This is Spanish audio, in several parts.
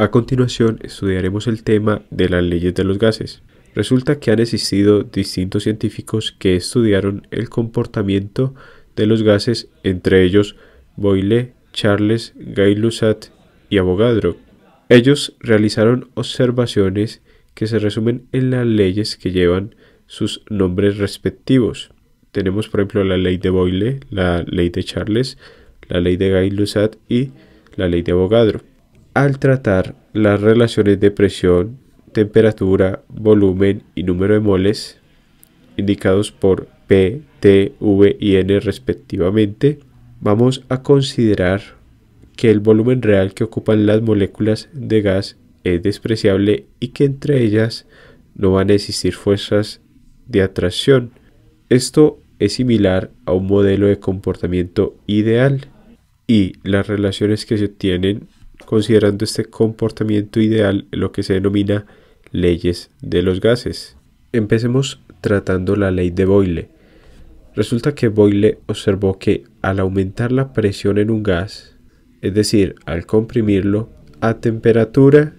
A continuación estudiaremos el tema de las leyes de los gases. Resulta que han existido distintos científicos que estudiaron el comportamiento de los gases, entre ellos Boyle, Charles, Gay-Lussac y Avogadro. Ellos realizaron observaciones que se resumen en las leyes que llevan sus nombres respectivos. Tenemos por ejemplo la ley de Boyle, la ley de Charles, la ley de Gay-Lussac y la ley de Avogadro. Al tratar las relaciones de presión, temperatura, volumen y número de moles, indicados por P, T, V y N respectivamente, vamos a considerar que el volumen real que ocupan las moléculas de gas es despreciable y que entre ellas no van a existir fuerzas de atracción. Esto es similar a un modelo de comportamiento ideal y las relaciones que se obtienen considerando este comportamiento ideal lo que se denomina leyes de los gases. Empecemos tratando la ley de Boyle. Resulta que Boyle observó que al aumentar la presión en un gas, es decir, al comprimirlo, a temperatura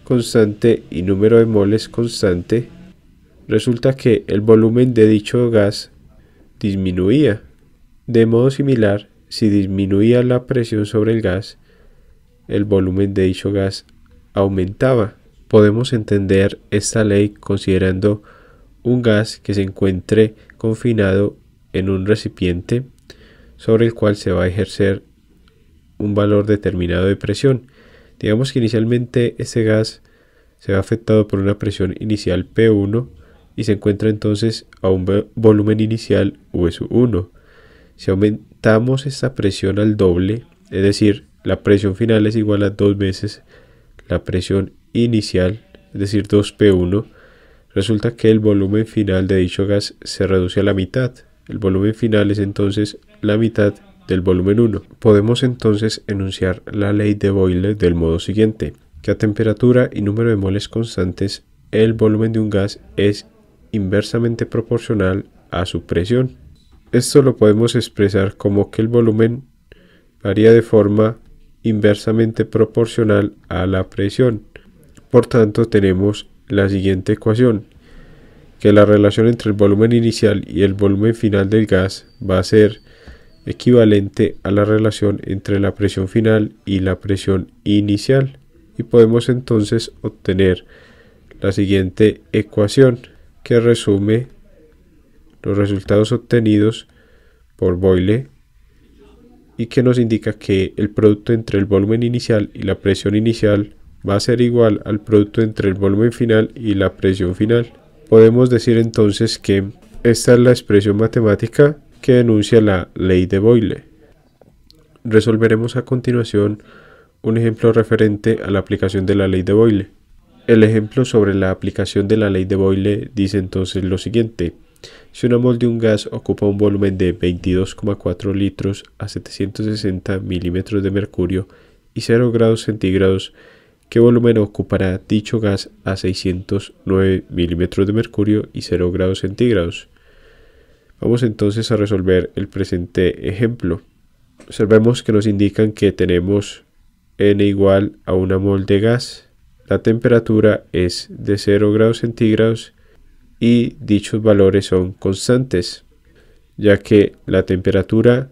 constante y número de moles constante, resulta que el volumen de dicho gas disminuía. De modo similar, si disminuía la presión sobre el gas, el volumen de dicho gas aumentaba. Podemos entender esta ley considerando un gas que se encuentre confinado en un recipiente sobre el cual se va a ejercer un valor determinado de presión. Digamos que inicialmente este gas se ve afectado por una presión inicial P1 y se encuentra entonces a un volumen inicial V1. Si aumentamos esta presión al doble, es decir, la presión final es igual a 2 veces la presión inicial, es decir 2P1, resulta que el volumen final de dicho gas se reduce a la mitad. El volumen final es entonces la mitad del volumen 1. Podemos entonces enunciar la ley de Boyle del modo siguiente, que a temperatura y número de moles constantes, el volumen de un gas es inversamente proporcional a su presión. Esto lo podemos expresar como que el volumen varía de forma inversamente proporcional a la presión. Por tanto, tenemos la siguiente ecuación, que la relación entre el volumen inicial y el volumen final del gas va a ser equivalente a la relación entre la presión final y la presión inicial. Y podemos entonces obtener la siguiente ecuación, que resume los resultados obtenidos por Boyle y que nos indica que el producto entre el volumen inicial y la presión inicial va a ser igual al producto entre el volumen final y la presión final. Podemos decir entonces que esta es la expresión matemática que enuncia la ley de Boyle. Resolveremos a continuación un ejemplo referente a la aplicación de la ley de Boyle. El ejemplo sobre la aplicación de la ley de Boyle dice entonces lo siguiente. Si una mol de un gas ocupa un volumen de 22,4 litros a 760 milímetros de mercurio y 0 grados centígrados, ¿qué volumen ocupará dicho gas a 609 milímetros de mercurio y 0 grados centígrados? Vamos entonces a resolver el presente ejemplo. Observemos que nos indican que tenemos N igual a una mol de gas, la temperatura es de 0 grados centígrados y dichos valores son constantes, ya que la temperatura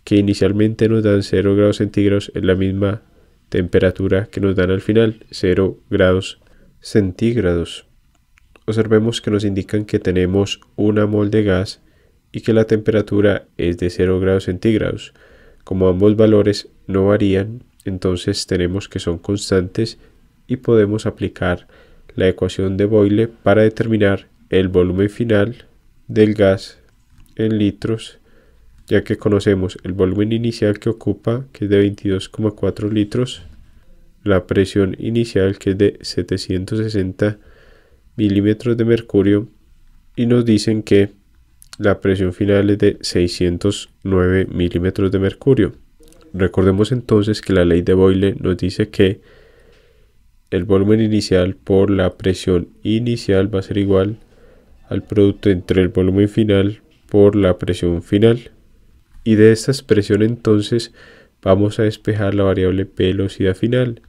que inicialmente nos dan 0 grados centígrados es la misma temperatura que nos dan al final, 0 grados centígrados. Observemos que nos indican que tenemos una mol de gas y que la temperatura es de 0 grados centígrados. Como ambos valores no varían, entonces tenemos que son constantes y podemos aplicar la ecuación de Boyle para determinar el volumen final del gas en litros, ya que conocemos el volumen inicial que ocupa, que es de 22,4 litros, la presión inicial que es de 760 milímetros de mercurio y nos dicen que la presión final es de 609 milímetros de mercurio. Recordemos entonces que la ley de Boyle nos dice que el volumen inicial por la presión inicial va a ser igual al producto entre el volumen final por la presión final. Y de esta expresión entonces vamos a despejar la variable velocidad final,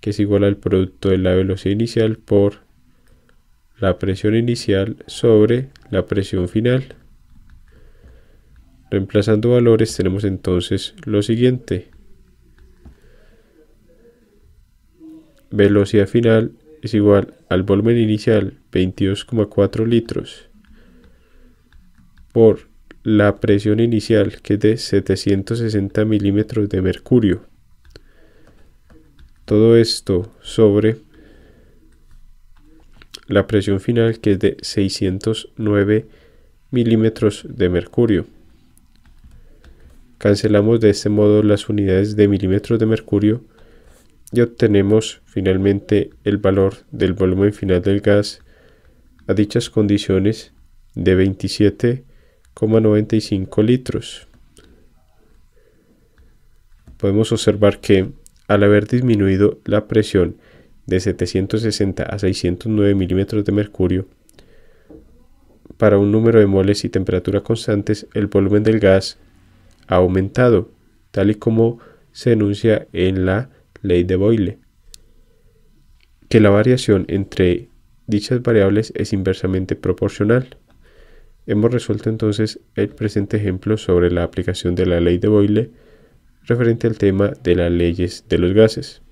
que es igual al producto de la velocidad inicial por la presión inicial sobre la presión final. Reemplazando valores tenemos entonces lo siguiente. Velocidad final es igual al volumen inicial, 22,4 litros, por la presión inicial, que es de 760 milímetros de mercurio. Todo esto sobre la presión final, que es de 609 milímetros de mercurio. Cancelamos de este modo las unidades de milímetros de mercurio y obtenemos finalmente el valor del volumen final del gas a dichas condiciones de 27,95 litros. Podemos observar que al haber disminuido la presión de 760 a 609 milímetros de mercurio, para un número de moles y temperatura constantes, el volumen del gas ha aumentado, tal y como se enuncia en la ley de Boyle, que la variación entre dichas variables es inversamente proporcional. Hemos resuelto entonces el presente ejemplo sobre la aplicación de la ley de Boyle referente al tema de las leyes de los gases.